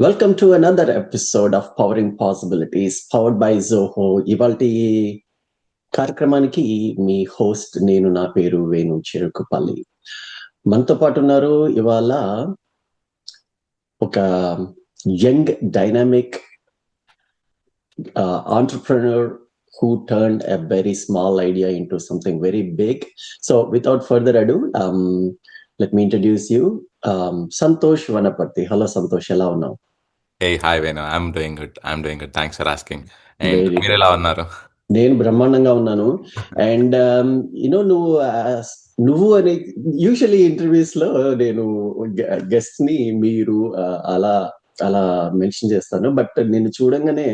Welcome to another episode of Powering Possibilities, powered by Zoho. ఇవాల్టి కార్యక్రమానికి మీ host నా పేరు వేణు చెరుకుపల్లి. మనతో పాటు ఉన్నారు ఇవాళ ఒక young dynamic entrepreneur who turned a very small idea into something very big. So without further ado, let me introduce you, Santosh Vanaparthi. Hello, Santosh. Ela unnavu? Hey, hi Venu. I'm doing good. Thanks for asking. And Very మీరు good. ఎలా ఉన్నారు? నేను బ్రహ్మాండంగా ఉన్నాను. And నువ్వు అని usually interviews లో నేను గెస్ట్ ని మీరు అలా అలా మెన్షన్ చేస్తాను. బట్ నేను చూడంగానే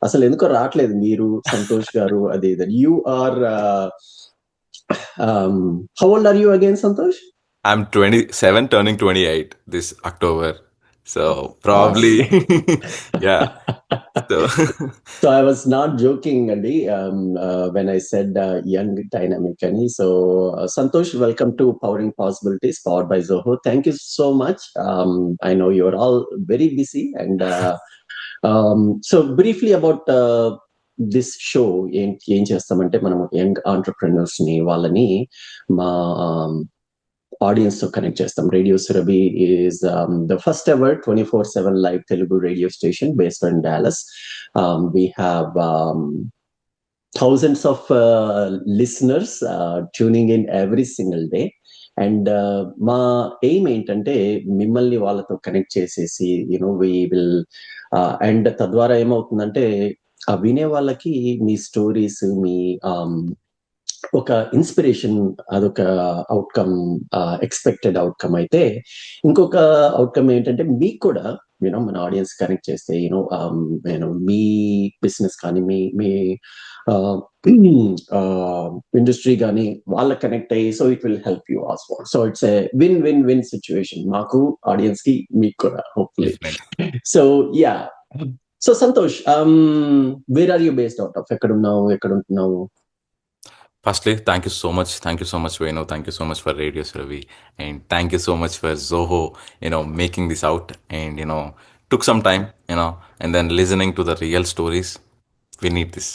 అసలు ఎందుకో రావట్లేదు మీరు సంతోష్ గారు అది you are how old are you again Santosh? I'm 27 turning 28 this October. So probably yeah. So So I was not joking, Andy, when I said young dynamic. Ani. So Santosh, welcome to Powering Possibilities, powered by Zoho. Thank you so much. I know you're all very busy. And so briefly about this show, ఏం చేస్తామంటే మనం young entrepreneurs ని వాళ్ళని మా audience to connect chestam. Radio Surabhi is the first ever 24/7 live Telugu radio station based in Dallas. We have thousands of listeners tuning in every single day. And మా aim ఏంటంటే మిమ్మల్ని వాళ్ళతో connect చేసేసి we will and తద్వారా ఏమవుతుందంటే వినే వాళ్ళకి మీ stories మీ ఒక ఇన్స్పిరేషన్ అదొక అవుట్కమ్, ఎక్స్పెక్టెడ్ అవుట్కమ్ అయితే ఇంకొక అవుట్కమ్ ఏంటంటే మీకు కూడా మన ఆడియన్స్ కనెక్ట్ చేస్తే మీ బిజినెస్ కానీ మీ ఇండస్ట్రీ కానీ వాళ్ళకి కనెక్ట్ అయ్యి so it will help you also. So it's a win win win situation మాకు, ఆడియన్స్ కి, మీకు కూడా hopefully. So ya, so Santosh, where are you based out of? ఎక్కడ ఉంటున్నావు? Firstly, thank you so much. Thank you so much, Venu. Thank you so much for Radio Surabhi. And thank you so much for Zoho, making this out. And, took some time, and then listening to the real stories. We need this.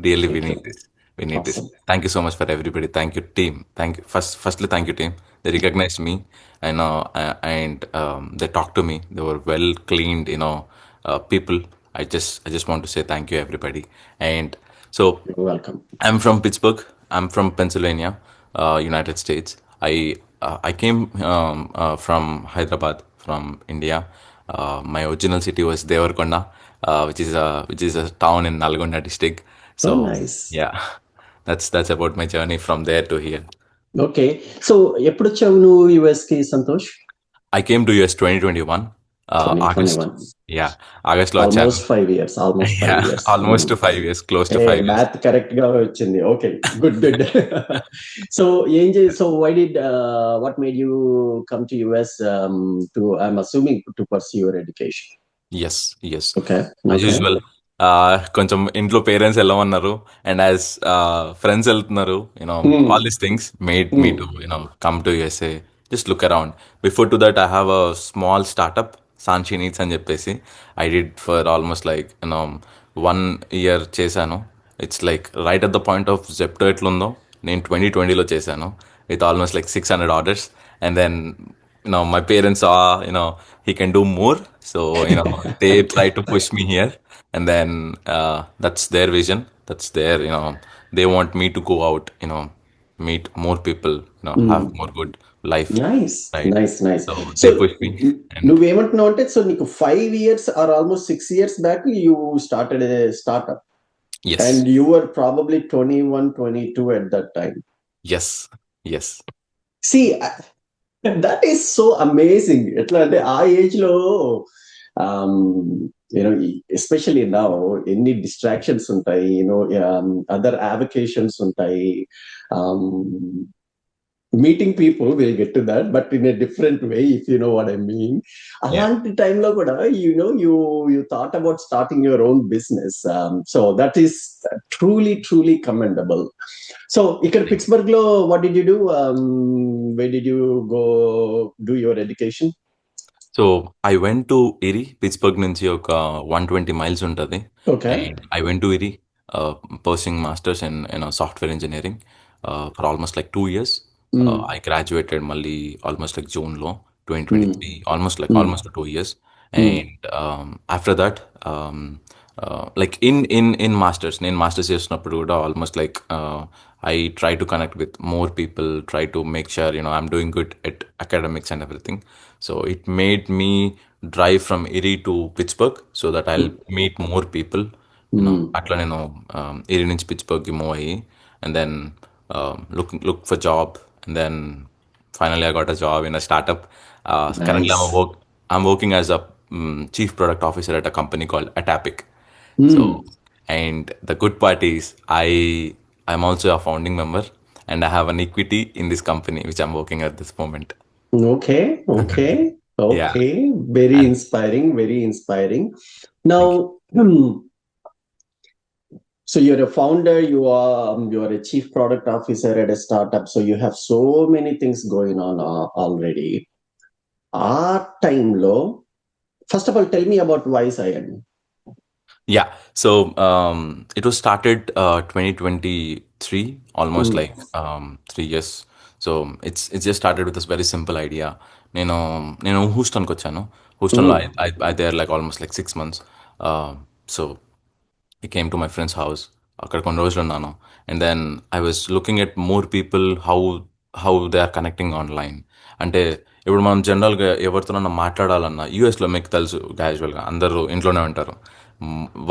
Really, we need this. We need this. Awesome. Thank you so much for everybody. Thank you, team. Thank you. Firstly, thank you, team. They recognized me, and they talked to me. They were well cleaned, people. I just want to say thank you, everybody. And so, You're welcome. I'm from Pittsburgh. I'm from Pennsylvania, United States. I came from Hyderabad, from India. My original city was Devarkonda, which is a town in Nalgonda district. So Oh, nice. yeah, that's about my journey from there to here. Okay, so ఎప్పుడు వచ్చావు నువ్వు US కి Santosh? I came to US 2021, August. 2021. Yeah, August లో వచ్చాను. Almost 5 years. Yeah, almost to 5 years, close to 5 years. Math correct గా వచ్చింది. Okay, good. So so why did what made you come to US to I'm assuming to pursue your education? Yes. Okay, As usual, కొంచెం ఇంట్లో parents వెళ్ళమన్నారు and as friends వెళ్తున్నారు, all these things made me to come to USA, just look around. Before to that I have a small startup, సాన్షి needs అని చెప్పేసి. I did for almost like 1 year చేశాను. It's like right at the point of Zepto ఎట్లుందో నేను 2020లో చేశాను, with almost like 600 orders. And then my parents saw he can do more, so they try to push me here. And then that's their vision, that's their, they want me to go out, meet more people, have more good life. Nice, Right. Nice, nice. So so they push me. And నువ్వేమంటున్నావు అంటే, so నీకు 5 years or almost 6 years back you started a startup yes, and you were probably 21, 22 at that time. yes. See, that is so amazing. ఎట్లా అంటే ఆ age లో especially now ఎన్ని distractions ఉంటాయి, other avocations ఉంటాయి. Meeting people will get to that, but in a different way, if you know what I mean. అలాంటి టైంలో కూడా you thought about starting your own business. So that is truly commendable. So ఇక్కడ Pittsburgh లో what did you do? Where did you go do your education? So I went to Erie, Pittsburgh నుంచి ఒక 120 miles ఉంటుంది. Okay. And I went to Erie pursuing masters in software engineering for almost like 2 years. Mm, I graduated మళ్ళీ almost like June లో mm, 2023, almost like mm, almost 2 years. mm, And after that, like in masters, నేను masters చేస్తున్నప్పుడు కూడా ఆల్మోst like I try to connect with more people, try to make sure I'm doing good at academics and everything. So it made me drive from Erie to Pittsburgh so that I'll mm, meet more people. mm. అట్లా నేను area నుంచి పిట్స్బర్గ్కి move అయ్యి and then look for job and then finally I got a job in a startup. Currently Nice. I'm working as a chief product officer at a company called Atapic. So Mm. and the good part is I'm also a founding member and I have an equity in this company which I'm working at this moment. Okay, okay, Yeah. okay. Very And inspiring, very inspiring. thank you. Now, so you're a founder, you are a chief product officer at a startup, so you have so many things going on already. Our time low. First of all, tell me about WiseIN. Yeah. So it was started 2023, almost Mm, like 3 years. So it's just started with this very simple idea. నేను నేను హూస్టన్కి వచ్చాను. హూస్టన్లో mm, I there like almost like 6 months. So I came to my friend's house. అక్కడ కొన్ని రోజులు ఉన్నాను. And then I was looking at more people how they are connecting online. అంటే ఇప్పుడు మనం జనరల్గా ఎవరితోనన్నా మాట్లాడాలన్నా యూఎస్లో మీకు తెలుసు క్యాజువల్గా అందరూ ఇంట్లోనే ఉంటారు.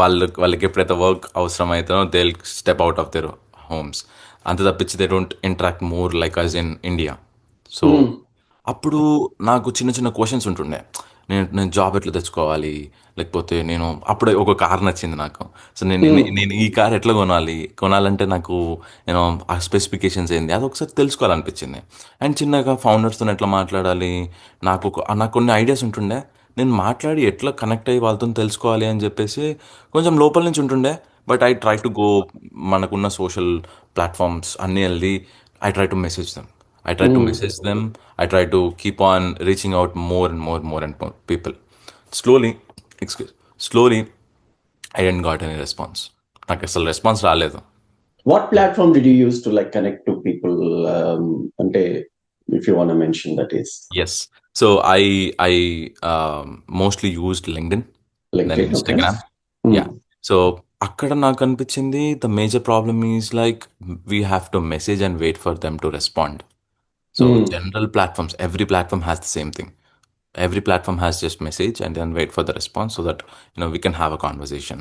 వాళ్ళకి ఎప్పుడైతే వర్క్ అవసరం అవుతుందో they step out of their homes. అంత తప్పించి they don't interact more like us in India. So mm, అప్పుడు నాకు చిన్న చిన్న క్వశ్చన్స్ ఉంటుండే. నేను జాబ్ ఎట్లా తెచ్చుకోవాలి? లేకపోతే నేను అప్పుడే ఒక కార్ నచ్చింది నాకు. సో mm, నేను ఈ కార్ ఎట్లా కొనాలి? కొనాలంటే నాకు నేను ఆ స్పెసిఫికేషన్స్ ఏంది? అది ఒకసారి తెలుసుకోవాలనిపించింది. అండ్ చిన్నగా ఫౌండర్స్‌తో ఎట్లా మాట్లాడాలి? నాకు కొన్ని ఐడియాస్ ఉంటుండే. నేను మాట్లాడి ఎట్లా కనెక్ట్ అయ్యి వాళ్ళతోని తెలుసుకోవాలి అని చెప్పేసి కొంచెం లోపల నుంచి ఉంటుండే. But I try to go మనకున్న సోషల్ ప్లాట్‌ఫార్మ్స్ అన్నీ ఎళ్లి I try to message them. I try to mm. message them. I try to keep on reaching out more and more people. Slowly, excuse, slowly, I didn't got any response. నాకు అసలు response రాలేదు. What platform did you use to like connect to people? Ante, if you want to mention that is yes. So I mostly used LinkedIn, then LinkedIn. Okay. Instagram. Ya. Mm, సో అక్కడ నాకు అనిపించింది the major problem is like we have to message and wait for them to respond. So mm, general platforms, every platform has the same thing. Every platform has just message and then wait for the response so that we can have a conversation.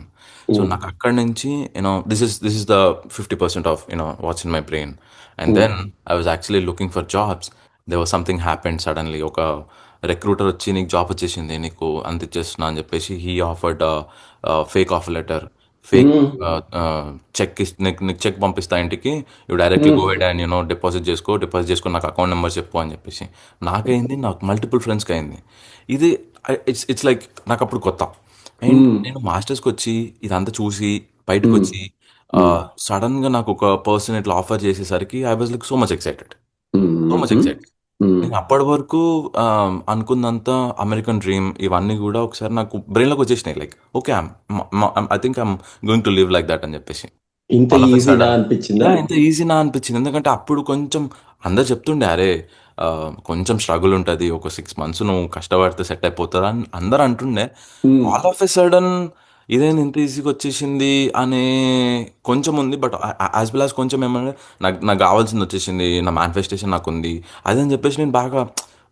So mm, నాకు అక్కడి నుంచి this is the 50% of what's in my brain. And then mm, I was actually looking for jobs. There was something happened suddenly. ఒక recruiter వచ్చి నీకు job వచ్చేసింది, నీకు అంత ఇచ్చేస్తున్నా అని చెప్పేసి he offered fake offer letter, fake mm, check నీకు చెక్ పంపిస్తా ఇంటికి, you directly go mm, head and deposit చేసుకో నాకు అకౌంట్ నెంబర్ చెప్పు అని చెప్పేసి. నాకైంది, నాకు మల్టిపుల్ ఫ్రెండ్స్కి అయింది. ఇది ఇట్స్ లైక్ నాకు అప్పుడు కొత్త. అండ్ mm, నేను మాస్టర్స్కి వచ్చి ఇదంతా చూసి బయటకు mm, వచ్చి mm, సడన్గా నాకు ఒక పర్సన్ ఇట్లా ఆఫర్ చేసేసరికి I was like so much excited, so mm, much mm, excited. నేను mm. అప్పటి వరకు అనుకున్నంత అమెరికన్ డ్రీమ్ ఇవన్నీ కూడా ఒకసారి నాకు బ్రెయిన్లోకి వచ్చేసినాయి. Like okay, I think I'm going to live like that అని చెప్పేసి. ఇంత ఆల్ ఆఫ్ ఎ ఈజీనా సడన్ అనిపించిందా? ఎంత ఈజీనా అనిపించింది. ఎందుకంటే అప్పుడు కొంచెం అందరు చెప్తుండే, అరే కొంచెం స్ట్రగుల్ ఉంటుంది, ఒక 6 months నువ్వు కష్టపడితే సెట్ అయిపోతుంది అని అందరు అంటుండే. Mm, all of a sudden ఇదేంది ఇంత ఈజీగా వచ్చేసింది అనే కొంచెం ఉంది. బట్ యాజ్ వెల్ యాజ్ కొంచెం ఏమన్నా నాకు కావాల్సింది వచ్చేసింది, నా మేనిఫెస్టేషన్ నాకు ఉంది అదని చెప్పేసి నేను బాగా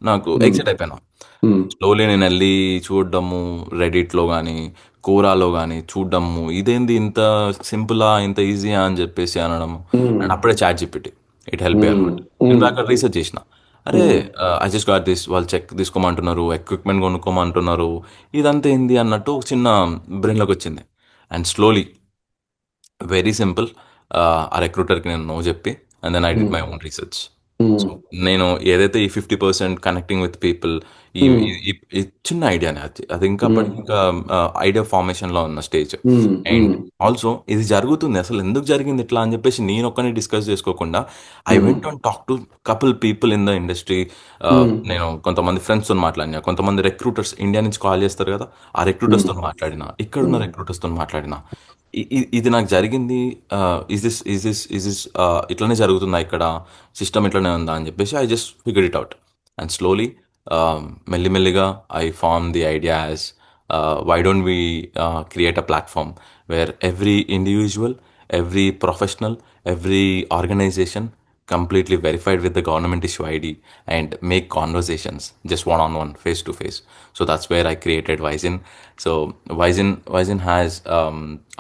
నాకు mm, ఎక్సైట్ అయిపోయాను. mm, స్లోలీ నేను వెళ్ళి చూడడము, రెడిట్లో కానీ కోరాలో కానీ చూడడము, ఇదేంది ఇంత సింపులా ఇంత ఈజీయా అని చెప్పేసి అనడము. అండ్ mm, అప్పుడే chat GPT it help me a lot. mm, నేను mm, అక్కడ రీసెర్చ్ చేసిన, అరే mm, I just got this, వాళ్ళు చెక్ తీసుకోమంటున్నారు, ఎక్విప్మెంట్ కొనుక్కోమంటున్నారు, ఇదంతా ఏంది అన్నట్టు ఒక చిన్న బ్రెయిన్లోకి వచ్చింది. అండ్ స్లోలీ, వెరీ సింపుల్, ఆ రిక్రూటర్కి నేను నో చెప్పి and then I did mm. My own research. mm, so నేను ఏదైతే ఈ 50% కనెక్టింగ్ విత్ పీపుల్, ఈ mm, ఈ ఈ చిన్న ఐడియానే అది. అది ఇంకా mm, అప్పటికి ఇంకా ఐడియా ఫార్మేషన్‌లో ఉన్న stage. mm, and mm, also ఇది జరుగుతుంది. అసలు ఎందుకు జరిగింది ఇట్లా అని చెప్పేసి నేనొక్కడినే డిస్కస్ చేసుకోకుండా I went mm, and talk to couple people in the industry. mm, నేను కొంతమంది ఫ్రెండ్స్‌తోని మాట్లాడినా. కొంతమంది రిక్రూటర్స్ ఇండియా నుంచి కాల్ చేస్తారు కదా! ఆ రిక్రూటర్స్‌తోని mm, మాట్లాడినా. ఇక్కడున్న mm, రిక్రూటర్స్‌తోని మాట్లాడినా. ఇది నాకు జరిగింది. ఈస్ దిస్ ఇట్లనే జరుగుతుందా ఇక్కడ? సిస్టమ్ ఇట్లనే ఉందా అని చెప్పేసి I just figure it out. And slowly మెల్లిమెల్లిగా I form the idea as why don't we create a platform where every individual, every professional, every organisation completely verified with the government issue ID and make conversations just one on one, face to face. So that's where I created WiseIN. So WiseIN has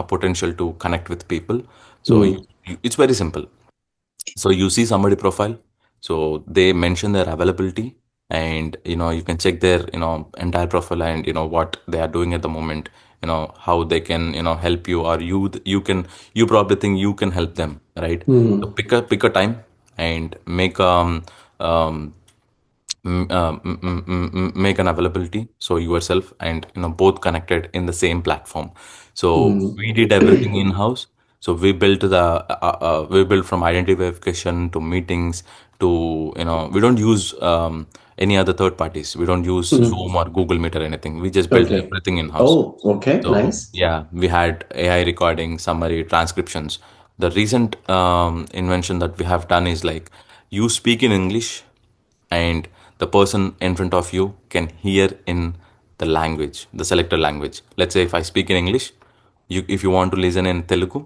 a potential to connect with people. So mm, it's very simple. So you see somebody profile, so they mention their availability, and you can check their entire profile, and what they are doing at the moment, how they can help you, or you probably think you can help them, right? So mm, pick a time and um make an availability, so yourself and both connected in the same platform. So mm, we did everything in house. So we built from identity verification to meetings to we don't use any other third parties. We don't use mm. Zoom or Google Meet or anything. We just built Okay. everything in house. Oh, okay. So Nice. yeah, we had AI recording, summary, transcriptions. The recent invention that we have done is like you speak in English, and the person in front of you can hear in the language, the selected language. Let's say if I speak in English, if you want to listen in Telugu,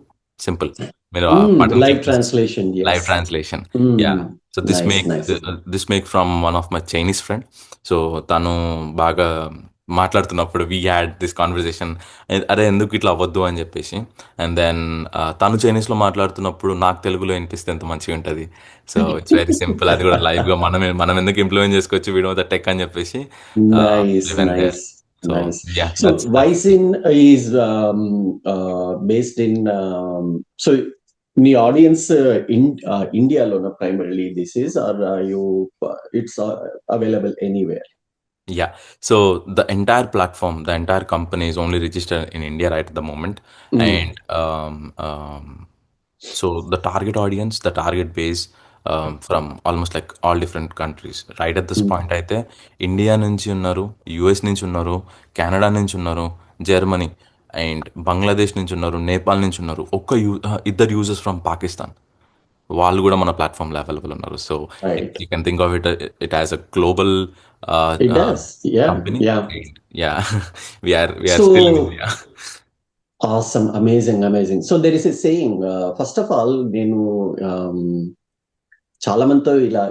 simple. మీరు ఆ button Live click చేసి translation. Live Yes. Translation. Yeah. Mm. So Nice, nice. This make from one of my Chinese friend. So తను బాగా మాట్లాడుతున్నప్పుడు we had this conversation, అరే ఎందుకు ఇట్లా అవ్వద్దు అని చెప్పేసి. అండ్ దెన్ తను చైనీస్లో మాట్లాడుతున్నప్పుడు నాకు తెలుగులో వినిపిస్తే ఎంత మంచిగా ఉంటుంది. So it's very simple. అది కూడా లైవ్గా మనం ఎందుకు ఇంప్లిమెంట్ చేసుకోవచ్చు వీడియో ద టెక్ అని చెప్పేసి Nice, when there. nice, so nice. Ya, So that's Vysin is based in so the audience in India alone primarily this is, or you it's available anywhere. Yeah. So the entire platform, the entire company is only registered in India right at the moment. Mm, And so the target audience, the target base from almost like all different countries. Right at this mm, point అయితే India నుంచి ఉన్నారు, US నుంచి ఉన్నారు, Canada నుంచి ఉన్నారు, Germany and Bangladesh నుంచి ఉన్నారు, నేపాల్ నుంచి ఉన్నారు, ఇద్దరు యూజర్స్ ఫ్రమ్ పాకిస్తాన్. వాళ్ళు కూడా మన ప్లాట్ఫామ్లో అవైలబుల్ ఉన్నారు. So right. You can think of it as a global It does. Yeah, company. yeah. And yeah, we are still in So India. awesome, amazing, amazing. So there is a saying. First of all, నేను చాలా మందితో ఇలా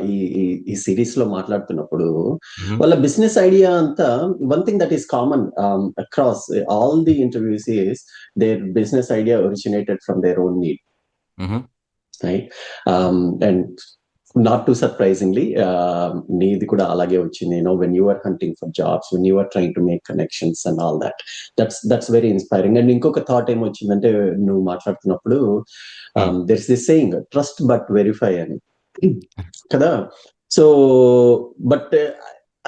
ఈ series లో మాట్లాడుతున్నప్పుడు Hmm. వాళ్ళ business idea అంతా one thing that is common across all the interviews is their business idea originated from their own need, Hmm. Right? And not to surprisingly నీది కూడా అలాగే వచ్చింది. When you are hunting for jobs, when you are trying to make connections and all that, that's very inspiring. And ఇంకొక thought ఏమొచ్చిందంటే నువ్వు మాట్లాడుతున్నప్పుడు Hmm. There is this saying trust but verify అని కదా. So but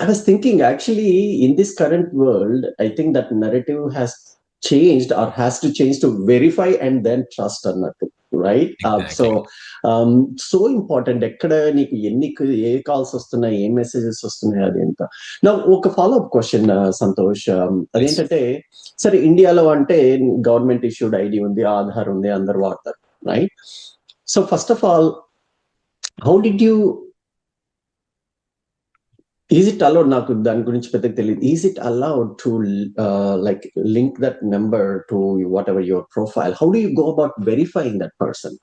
I was thinking actually in this current world, I think that narrative has changed or has to change to verify and then trust అన్నట్టు, right? So Exactly. So important. ఎక్కడ నీకు ఏ calls వస్తున్నాయి, ఏ messages వస్తున్నాయి, అది ఎంత. నా ఒక follow up question Santosh, Please. అదేంటంటే సరే ఇండియాలో అంటే గవర్నమెంట్ ఇష్యూడ్ ఐడి ఉంది, ఆధార్ ఉంది, అందరు వాడతారు, right? So first of all, how did you is it allowed, నాకు దాని గురించి పెద్దగా తెలియదు, is it allowed to like link that number to what ever your profile? How do you go about verifying that person?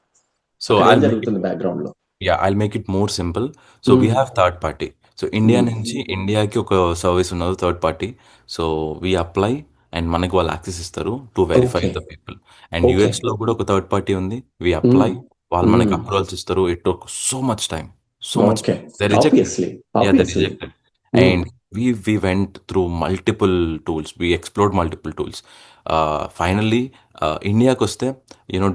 So అక్కడ ఏం I'll make it. జరుగుతుంది background లో? Yeah, I'll make it more simple. So we have third party. So India నుంచి ఇండియాకి ఒక service ఉన్నది third party. So we apply and మనకి వాళ్ళు యాక్సెస్ ఇస్తారు to verify okay, the people. And okay, యుఎస్లో కూడా ఒక థర్డ్ పార్టీ ఉంది. వీ అప్లై, వాళ్ళు మనకి అప్రూవల్స్ ఇస్తారు. It took so much time, so much. Okay. They rejected. Obviously, Yeah, they obviously. rejected. And we went through multiple tools. We explored multiple tools. Finally, ఇండియాకి వస్తే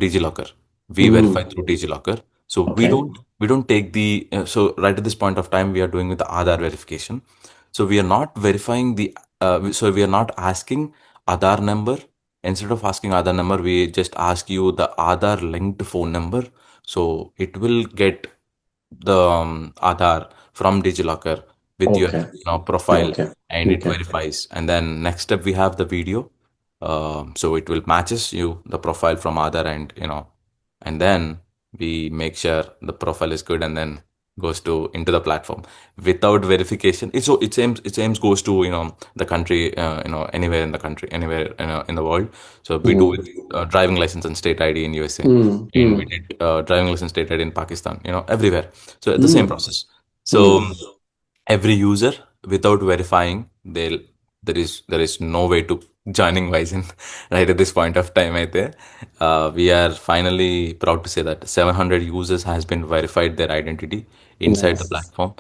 DigiLocker. We verify through DigiLocker. So we okay. don't. we don't take the so right at this point of time we are doing with the Aadhaar verification. So we are not verifying so we are not asking Aadhaar number. Instead of asking Aadhaar number, we just ask you the Aadhaar linked phone number. So it will get the Aadhaar from DigiLocker with your Okay. profile, Okay. and it Okay. verifies. And then next step we have the video. So it will matches you the profile from Aadhaar, and and then we make sure the profile is good, and then goes to into the platform without verification. It aims goes to the country, anywhere in the country, anywhere in the world. So we do with Mm. driving license and state ID in USA, Mm. and we Mm. did driving license state ID in Pakistan, everywhere. So the same Mm. process. So Mm. every user, without verifying, there is no way to joining WiseIN right at this point of time. Right there, we are finally proud to say that 700 users has been verified their identity inside the Nice. platform,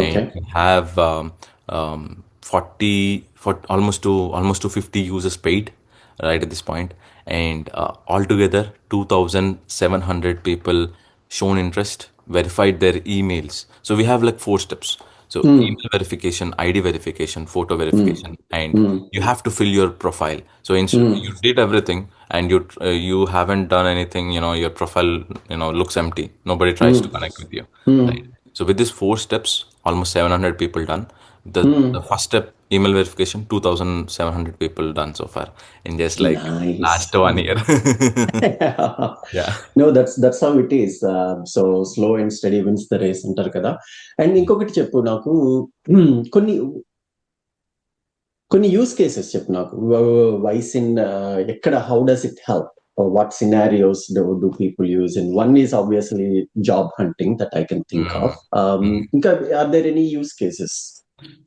and Okay. we have 40 for almost to 50 users paid right at this point, and altogether 2,700 people shown interest, verified their emails. So we have like four steps. So Mm. email verification, ID verification, photo Mm. verification, and Mm. you have to fill your profile. So Mm. you did everything, and you haven't done anything. Your profile looks empty. Nobody tries to Mm. connect with you, right? Mm. So with these four steps, almost 700 people done. The Mm. first step, email verification, 2,700 people done so far in just like last Nice. 1 year. Yeah. No, that's how it is. So slow and steady wins the race అంటారు కదా. And ఇంకొకటి చెప్పు నాకు, కొన్ని కొన్ని use cases చెప్పు నాకు. Vice in ఎక్కడ, how does it help? What scenarios do people use? And one is obviously job hunting that I can think of. Mm. Mm. ఇంకా are there any use cases?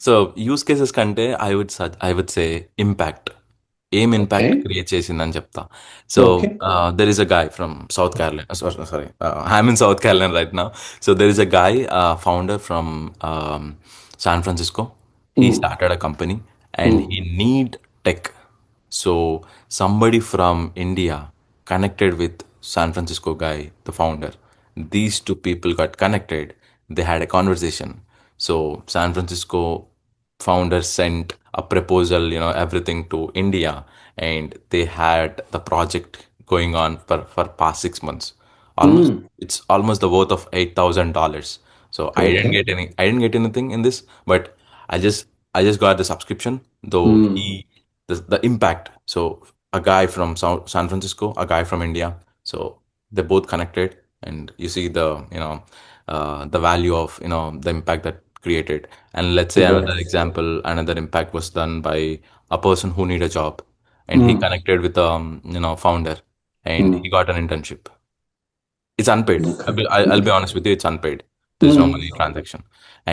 So use cases కంటే I would say impact. ఏం impact Okay. Create చేసిందని చెప్తా. So Okay. There is a guy from south Carolina. Sorry, I'm in south Carolina right now. So there is a guy founder from San Francisco. He Mm. started a company and Mm. he need tech. So somebody from India connected with San Francisco guy, the founder. These two people got connected. They had a conversation. So San Francisco founder sent a proposal, everything to India, and they had the project going on for past 6 months. Almost, Mm. it's almost the worth of $8,000. So Okay. I didn't get anything in this, but I just I just got the subscription. Though Mm. the impact. So a guy from San Francisco, a guy from India. So they both connected, and you see the value of the impact that created. And let's say Got another it. example, another impact was done by a person who need a job, and he Mm. connected with founder, and Mm. he got an internship. It's unpaid. Okay. I'll be Okay. honest with you, it's unpaid. There is no Mm. money transaction.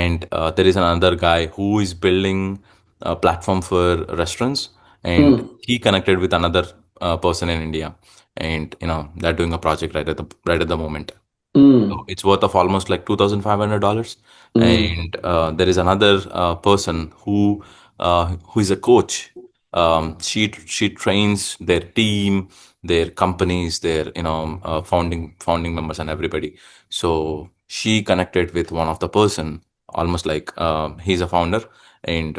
And there is another guy who is building a platform for restaurants, and Mm. he connected with another person in India, and they're doing a project right at the moment. So Mm. it's worth of almost like $2,500. Mm. And there is another person who is a coach. She trains their team, their companies, their founding members and everybody. So she connected with one of the person, almost like he's a founder, and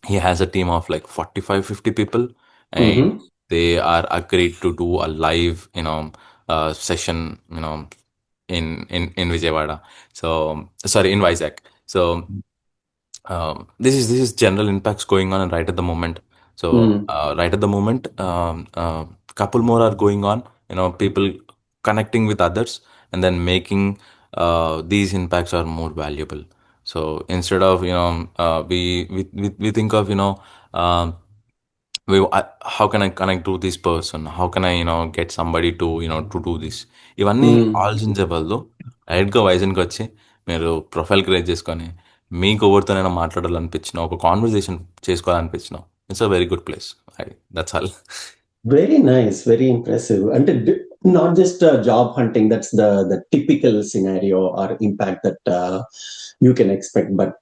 he has a team of like 45, 50 people, and Mm-hmm. they are agreed to do a live session in Vijayawada. So sorry, in Vizag. So this is general impacts going on right at the moment. So Mm. right at the moment, couple more are going on. People connecting with others, and then making these impacts are more valuable. So instead of we think of how can I connect to this person? How can I get somebody to do this? ఇవన్నీ Mm. ఆలోచించే బదులు డైరెక్ట్గా వైజన్కి వచ్చి మీరు profile create చేసుకొని మీకు ఎవరితోనైనా మాట్లాడాలనిపించిన ఒక కాన్వర్జేషన్ చేసుకోవాలనిపించిన it's a very good place. That's all. Very nice, very impressive. And not just job hunting, that's the typical scenario or impact that you can expect. But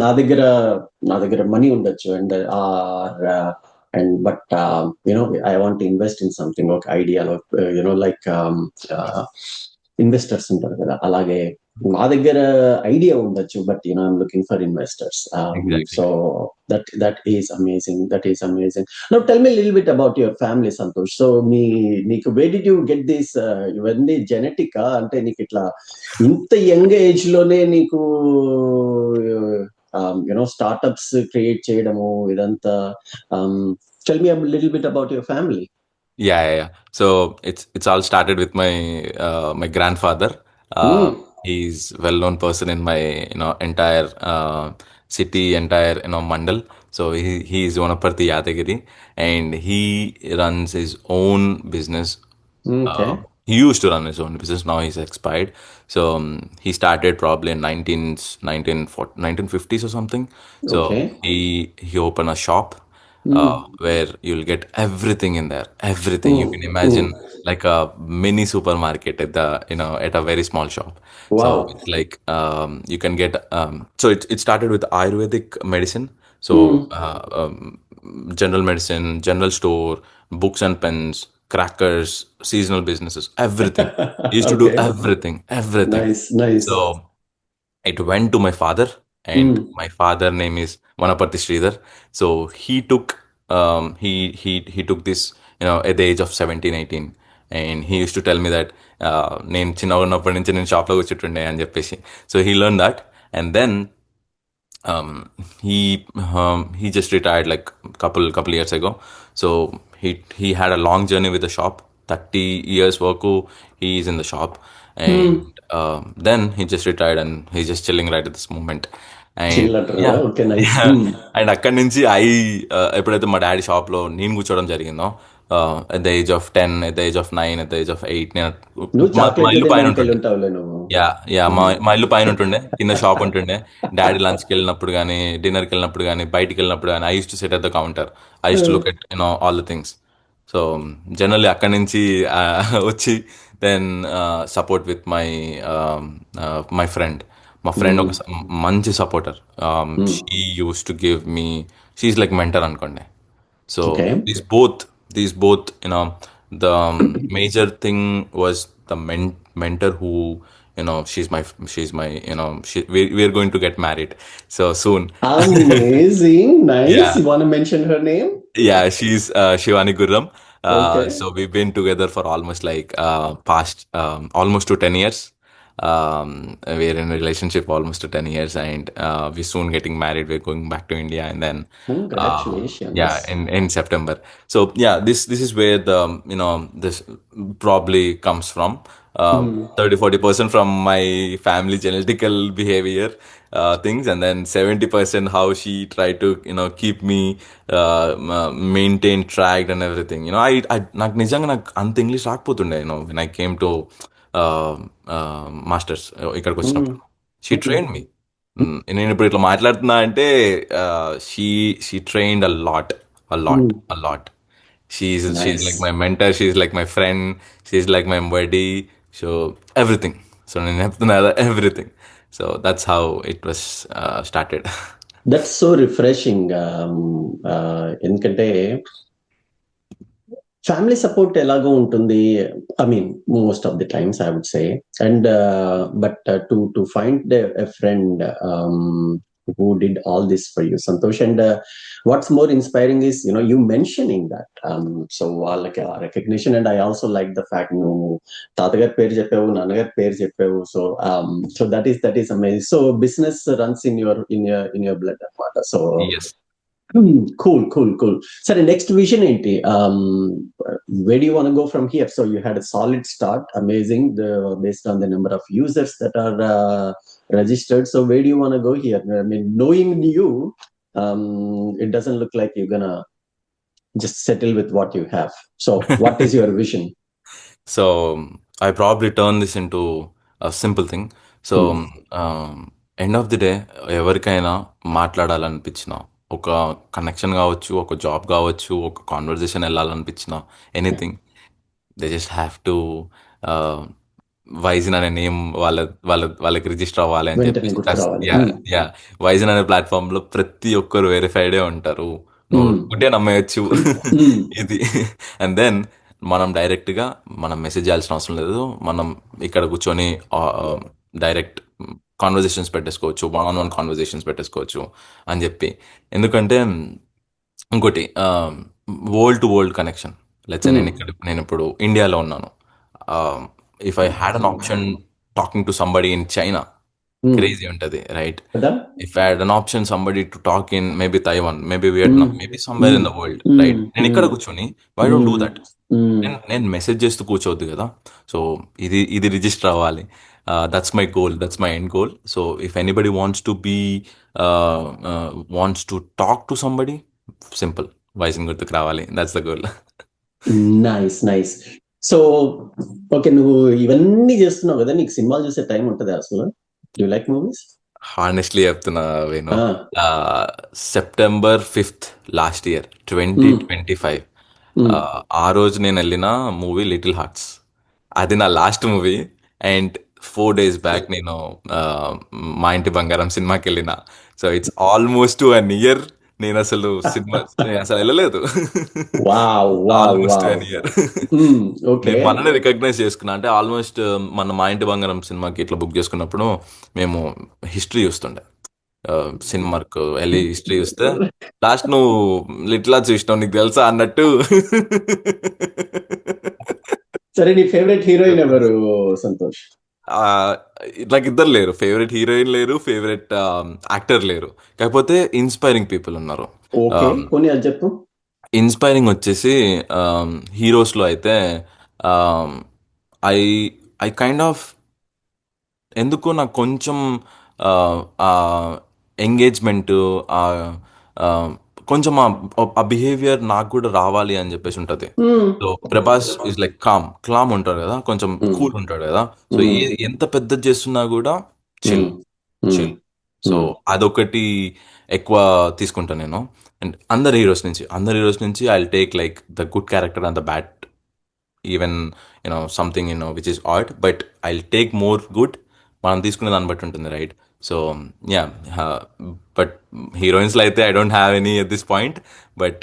నా దగ్గర money ఉండొచ్చు, and but I want to invest in something, like idea, like investors ఉంటారు కదా, అలాగే మా దగ్గర idea ఉండొచ్చు, but I'm looking for investors. Exactly. So that is amazing, that is amazing. Now tell me little bit about your family, Santosh. So నీకు వే did you get this, ఇవన్నీ జెనెటికా అంటే నీకు ఇట్లా ఇంత యంగ్ ఏజ్ లోనే నీకు స్టార్టప్స్ క్రియేట్ చేయడము ఇదంతా? Tell me little bit about your family. Yeah. So it's all started with my grandfather. He's well-known person in my entire city, entire mandal. So he is Vanaparthi Yadagiri, and he runs his own business. Okay. He used to run his own business. Now he's expired. So he started probably in 1950s or something. Okay. So he opened a shop where you'll get everything in there. Everything you can imagine, like a mini supermarket at the at a very small shop. So wow. it's like you can get. So it started with Ayurvedic medicine. So general medicine, general store, books and pens, crackers, seasonal businesses, everything. He used to do okay. everything, everything. Nice, nice. So it went to my father, and my father name is Vanaparthi Sridhar. So he took this at the age of 17, 18, and he used to tell me that నేను చిన్నగా ఉన్నప్పటి నుంచి నేను షాప్లో కూర్చుంటుండే అని చెప్పేసి. So he learned that, and then he just retired like couple years ago. So he had a long journey with the shop. 30 years work he is in the shop, and then he just retired and he's just chilling right at this moment. And chill అంటారు కదా, yeah, okay, nice. yeah. And అక్కడి నుంచి ఎప్పుడైతే మా daddy షాప్లో నేను కూర్చోవడం జరిగిందో, at the age of 10, at the age of 9, at the age of 8, నేను నువ్వు మా చాక్లెట్లు ఇల్లు పైన తినడానికి వెళ్ళి ఉంటుండే. ఉంటావులే నువ్వు. మా ఇల్లు పైన ఉంటుండే, కింద షాప్ ఉంటుండే. డాడీ లంచ్కి వెళ్ళినప్పుడు కానీ, డిన్నర్కి వెళ్ళినప్పుడు కానీ, బయటికి వెళ్ళినప్పుడు కానీ, I use to sit at the counter. I use to look at all the things. So generally అక్కడి నుంచి వచ్చి then support with my friend. మా ఫ్రెండ్ ఒక మంచి supporter. She use to give me, she like mentor అనుకోండి. So okay. these both, the major thing was the mentor who, she's my, we're going to get married so soon. Amazing, nice. Yeah, you want to mention her name? yeah, she's Shivani Gurram. Okay. So we've been together for almost like past almost to 10 years. We're in a relationship almost to 10 years, and we're soon getting married. We're going back to India, and then congratulations. yeah, in September. So yeah, this is where this probably comes from. 30-40% from my family genetical behavior things, and then 70% how she tried to keep me maintain tracked and everything. నాకు నిజంగా నాకు అంత English రాకపోతుండే. When I came to masters ఇక్కడికి వచ్చినప్పుడు she trained మీ. నేను ఇప్పుడు ఇట్లా మాట్లాడుతున్నా అంటే she trained a lot. She's nice. like my mentor, she's like my friend, she's like my buddy. So everything. So నేను చెప్తున్నా కదా, everything. So that's how it was started. That's so refreshing. ఎందుకంటే family support ఎలాగో ఉంటుంది, I mean most of the times I would say. And but to find a friend who did all this for you, Santosh. And what's more inspiring is you mentioning that. So వాళ్ళకి ఆ recognition, and I also like the fact నువ్వు తాతగారి పేరు చెప్పావు, నాన్నగారి పేరు చెప్పావు. So that is amazing. So business runs in your blood అన్నమాట. So Yes. cool. Sorry, next vision ఏంటి? Where do you want to go from here? So you had a solid start, amazing, based on the number of users that are registered. So where do you want to go here? I mean, knowing you, it doesn't look like you're gonna just settle with what you have. So what is your vision? So I probably turn this into a simple thing. So end of the day ఎవరికైనా మాట్లాడాలనిపించిన, ఒక connection కావచ్చు, ఒక job కావచ్చు, ఒక conversation వెళ్ళాలనిపించిన, anything, they just have to వైజిన్ అనే నేమ్ వాళ్ళకి రిజిస్టర్ అవ్వాలి అని వెంటనే చెప్పేసి. గుర్తు రావాలి. యా వైజిన్ అనే ప్లాట్ఫామ్ లో ప్రతి ఒక్కరు వెరిఫైడే ఉంటారు. నువ్వు గుడ్డే నమ్మేయచ్చు ఇది. అండ్ దెన్ మనం డైరెక్ట్గా మనం మెసేజ్ చేయాల్సిన అవసరం లేదు. మనం ఇక్కడ కూర్చొని డైరెక్ట్ కాన్వర్జేషన్స్ పెట్టేసుకోవచ్చు, వన్ ఆన్ వన్ కాన్వర్జేషన్స్ పెట్టేసుకోవచ్చు అని చెప్పి. ఎందుకంటే ఇంకోటి world to world connection. Let's um, నేను ఇప్పుడు ఇండియాలో ఉన్నాను. If I had an option talking to somebody in China, um, crazy ఉంటుంది, రైట్? కదా. If I had an option somebody to talk in maybe Taiwan, maybe um, Vietnam, maybe somewhere um, in the world, right? Um, నేను ఇక్కడ um, కూర్చొని why don't do um, that? Um. నేను message చేస్తూ కూర్చోవద్దు కదా. So ఇది register అవ్వాలి. That's my goal, that's my end goal. So if anybody wants to talk to somebody, simple, voice గుర్తుకు రావాలి. That's the goal. Nice, nice. So okay, నువ్వు ఇవన్నీ చేస్తున్నావు కదా, నీకు సినిమాలు చూసే టైం ఉంటుంది అసలు? Do like movies? హానెస్ట్లీ చెప్తున్నా Venu, September 5th last year 2025, ఆ రోజు నేను వెళ్ళిన మూవీ లిటిల్ హార్ట్స్. అది నా last movie. And 4 days back నేను ఆ, మా ఇంటి బంగారం సినిమాకి వెళ్ళిన. సో ఇట్స్ ఆల్మోస్ట్ 1 year నేను అసలు వెళ్ళలేదు. Wow, wow, almost wow. 1 year. Okay. నేను మననే రికగ్నైజ్ చేసుకున్నా. అంటే ఆల్మోస్ట్ మన మా ఇంటి బంగారం సినిమాకి ఇట్లా బుక్ చేసుకున్నప్పుడు మేము హిస్టరీ చూస్తుండే. సినిమాకు వెళ్ళి హిస్టరీ చూస్తే లాస్ట్ నువ్వు లిట్లా చూసినావు నీకు తెలుసా అన్నట్టు. సరే, నీ ఫేవరెట్ హీరోయిన్ ఎవరు, సంతోష్? ఆ, నాకు ఇద్దరు లేరు, ఫేవరెట్ హీరోయిన్ లేరు, ఫేవరెట్ యాక్టర్ లేరు. కాకపోతే ఇన్స్పైరింగ్ పీపుల్ ఉన్నారు. ఓకే, పోనీ అది చెప్పు. ఇన్స్పైరింగ్ వచ్చేసి హీరోస్లో అయితే ఐ ఐ కైండ్ ఆఫ్ ఎందుకో నాకు కొంచెం ఎంగేజ్మెంట్, కొంచెం ఆ బిహేవియర్ నాకు కూడా రావాలి అని చెప్పేసి ఉంటుంది. Mm. So Prabhas is like calm ఉంటాడు కదా, కొంచెం మ్మ్. కూల్ ఉంటాడు కదా. So mm. ఎంత పెద్దది చేస్తున్నా కూడా chill, mm. Mm. Chill. So mm. అదొకటి ఎక్కువ తీసుకుంటాను నేను. అండ్ అందరి హీరోస్ నుంచి I take like the good character and the bad, even something which is odd, but I take more good. మనం తీసుకునే దాన్ని బట్టి ఉంటుంది, రైట్? సో యా, బట్ హీరోయిన్స్లో అయితే I don't have any at this point, but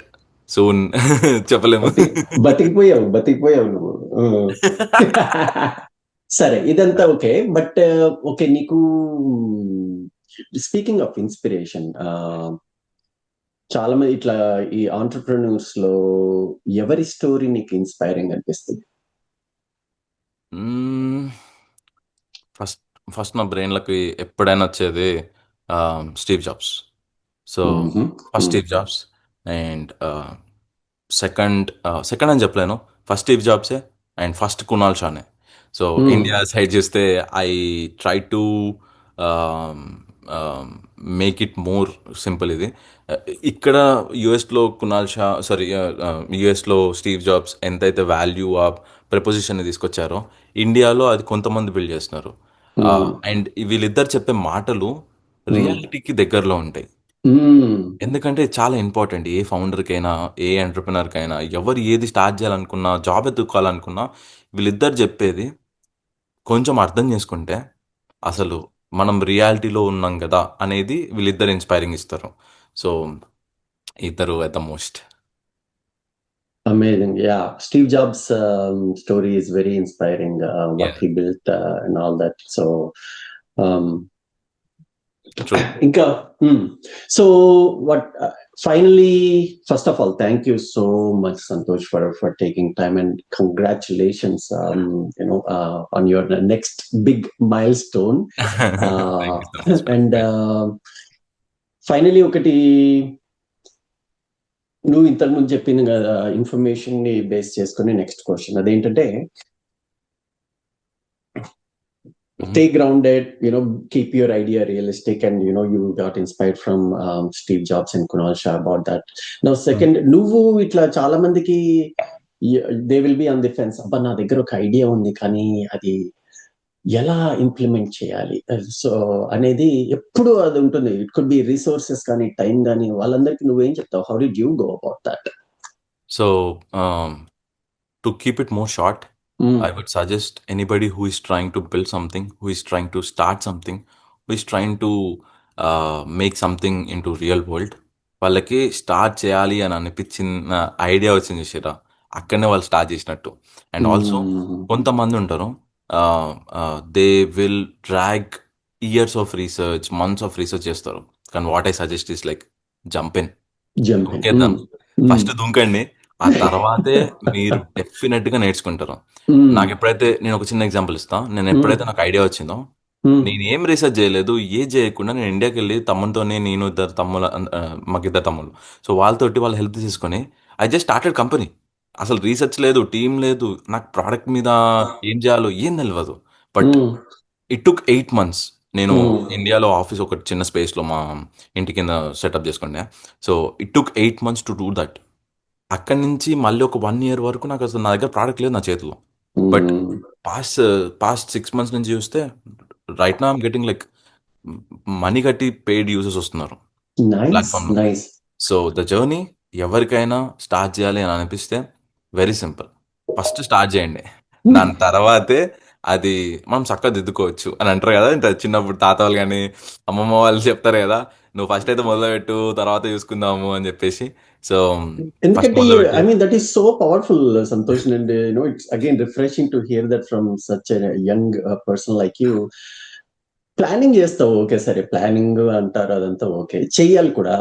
soon చెప్పలేము. బతి బతికిపోయావు, బతికిపోయావు నువ్వు. సరే, ఇదంతా ఓకే. బట్ ఓకే, నీకు స్పీకింగ్ ఆఫ్ ఇన్స్పిరేషన్, చాలా మంది ఇట్లా ఈ ఆంటర్ప్రెన్యూర్స్ లో ఎవరి స్టోరీ నీకు ఇన్స్పైరింగ్ అనిపిస్తుంది? ఫస్ట్ ఫస్ట్ నా బ్రెయిన్లోకి ఎప్పుడైనా వచ్చేది Steve Jobs. So hmm. First hmm. Steve Jobs. And second అని చెప్పలేను, ఫస్ట్ స్టీవ్ జాబ్సే. అండ్ ఫస్ట్ కునాల్ షానే. So hmm. ఇండియా సైడ్ చూస్తే I try to make it more simple ఇది. ఇక్కడ యుఎస్లో కునాల్ షా, సారీ, యుఎస్లో స్టీవ్ జాబ్స్ ఎంతైతే వాల్యూ ఆ ప్రపోజిషన్ని తీసుకొచ్చారో, ఇండియాలో అది కొంతమంది బిల్డ్ చేస్తున్నారు. మ్మ్. అండ్ వీళ్ళిద్దరు చెప్పే మాటలు మ్మ్. రియాలిటీకి దగ్గరలో ఉంటాయి. మ్మ్. ఎందుకంటే ఇది చాలా ఇంపార్టెంట్. ఏ ఫౌండర్కైనా, ఏ ఎంటర్ప్రినర్కైనా, ఎవరు ఏది స్టార్ట్ చేయాలనుకున్నా, జాబ్ ఎత్తుక్కోవాలనుకున్నా, వీళ్ళిద్దరు చెప్పేది కొంచెం అర్థం చేసుకుంటే అసలు మనం రియాలిటీలో ఉన్నాం కదా అనేది వీళ్ళిద్దరు ఇన్స్పైరింగ్ ఇస్తారు. సో ఇద్దరు at the most. Amazing. Yeah. Steve Jobs' story is very inspiring, what he built and all that. So, true. Inka, so what? Finally, first of all, thank you so much, Santosh, for taking time, and congratulations, on your next big milestone. Thank you so much. And finally, ఒకటి నువ్వు ఇంతకుముందు చెప్పిన information ని base చేసుకుని next question అదేంటంటే, stay grounded, keep your idea realistic, and you got inspired from Steve Jobs and Kunal Shah about that. Now second, నువ్వు ఇట్లా చాలా మందికి they will be on the fence, అబ్బా నా దగ్గర ఒక ఐడియా ఉంది కానీ అది ఎలా ఇంప్లిమెంట్ చేయాలి, సో అనేది ఎప్పుడు అది ఉంటుంది. ఇట్ కుడ్ బి రిసోర్సెస్ కానీ, టైం కానీ, వాళ్ళందరికీ నువ్వేం చెప్తావు? How did you go about that? So to keep it more short, I would suggest anybody who is trying to build something, who is trying to start something, who is trying to make something into real world, వాళ్ళకి start చేయాలి అని అనిపించిన idea వచ్చింది చూసారా, అక్కడనే వాళ్ళు start చేసినట్టు. And also Mm. కొంతమంది ఉంటారు, they will drag years of research, months of research చేస్తారు. కానీ what I suggest is like jump in, Jumping. దూకేద్దాం. Mm. Mm. ఫస్ట్ దుంకండి. ఆ తర్వాతే మీరు డెఫినెట్‌గా నేర్చుకుంటారు. Mm. నాకెప్పుడైతే నేను ఒక చిన్న ఎగ్జాంపుల్ ఇస్తా. నేను ఎప్పుడైతే Mm. నాకు ఐడియా వచ్చిందో, Mm. నేనేం రిసర్చ్ జేయలేదు. ఏది జేయకుండా నేను ఇండియాకెళ్ళి తమ్మునితోని, నేను ఇద్దరు తమ్ముల మాకిద్దరు తమ్ముళ్ళు. సో, వాళ్ళతోటి వాళ్ళ హెల్ప్ తీసుకొని ఐ జస్ట్ స్టార్టెడ్ కంపెనీ. అసలు రీసెర్చ్ లేదు, టీమ్ లేదు. నాకు ప్రొడక్ట్ మీద ఏం జేయాలో ఏం తెలవదు. But Mm. It took 8 months. నేను Mm. ఇండియాలో ఆఫీస్ ఒక చిన్న స్పేస్‌లో మా ఇంటి కింద సెటప్ చేసుకుండే. So, it took 8 months to do that. అక్కడి నుంచి మళ్ళీ ఒక 1 ఇయర్ వరకు నాకసలు నా దగ్గర ప్రొడక్ట్ లేదు నా చేతిలో. But Mm. Past past 6 months నుంచి చూస్తే right now I'm getting like money కట్టి పెయిడ్ యూజర్స్ వస్తున్నారు Nice, ప్లాట్‌ఫామ్‌లో. nice. సో, ద జర్నీ ఎవరికైనా స్టార్ట్ చేయాలి అని అనిపిస్తే వెరీ సింపుల్. ఫస్ట్ స్టార్ట్ చేయండి. దాని తర్వాతే అది మనం చక్కగా దిద్దుకోవచ్చు అని అంటారు కదా! ఇంత చిన్నప్పుడు తాత వాళ్ళు గాని, అమ్మమ్మ వాళ్ళు చెప్తారు కదా! "నువ్వు ఫస్ట్ అయితే మొదలుపెట్టు, తర్వాత చూసుకుందాము" అని చెప్పేసి. సో, ఫస్ట్ ఎందుకంటే మొదలుపెట్టి I mean that is so powerful, Santosh, and it's again refreshing to hear that from such a young person like you. Planning చేస్తావు, ఓకే, సరే, ప్లానింగ్ అంటారు, అదంతా ఓకే, చెయ్యాలి కూడా.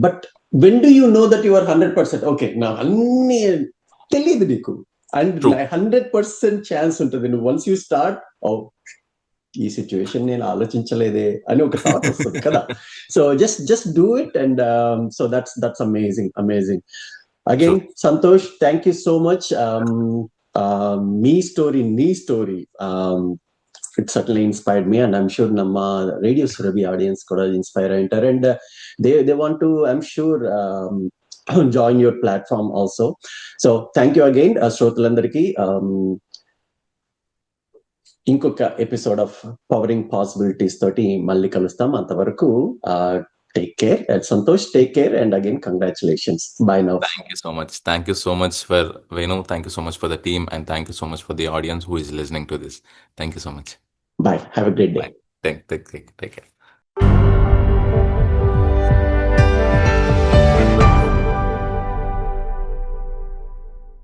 But when do you know that you are 100%? Okay, నా అన్ని తెలియదు నీకు, అండ్ ట్రూ. 100% ఛాన్స్ ఉంటుంది. నువ్వు వన్స్ యూ స్టార్ట్, ఓ, ఈ సిచ్యువేషన్ నేను ఆలోచించలేదే అని ఒక థాట్ వస్తుంది కదా. So just do it, and so that's amazing, amazing. True. Again, Santosh, thank you so much. Me story, నీ story, it certainly inspired me, and I'm sure Namma Radio Surabhi audience could inspire enter, and they want to, I'm sure, join your platform also. So thank you again, Shrotalandariki. ఇంకొక episode of pouring possibilities తోటి మళ్ళీ కలుస్తాం. అంతవరకు take care, Santosh, take care, and again congratulations. By now. Thank you so much. Thank you so much for Venu. Thank you so much for the team, and thank you so much for the audience who is listening to this. Thank you so much. Bye, have a great day. Bye. Take care.